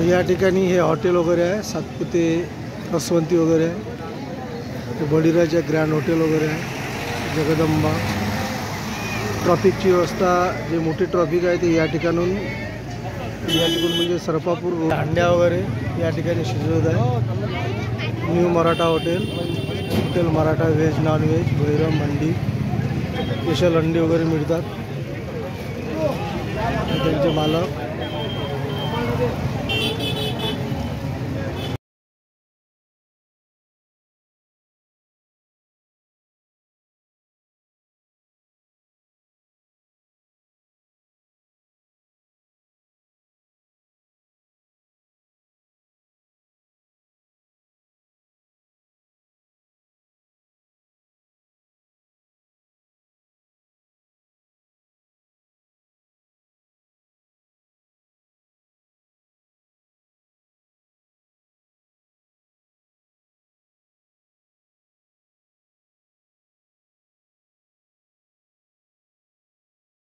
या ठिकाणी हे हॉटेल वगैरे आहे, सातपुते रसवंती वगैरे आहे, बळीराजा ग्रँड हॉटेल वगैरे आहे, जगदंबा. ट्रॉफिकची व्यवस्था, जे मोठी ट्रॉफिक आहे ते या ठिकाणून म्हणजे सरपापूर अंड्या वगैरे या ठिकाणी शिजवत आहे. New Maratha hotel Maratha veg non veg, Bhairav Mandi, special अंडी वगैरे मिळतात. त्यांचे मालक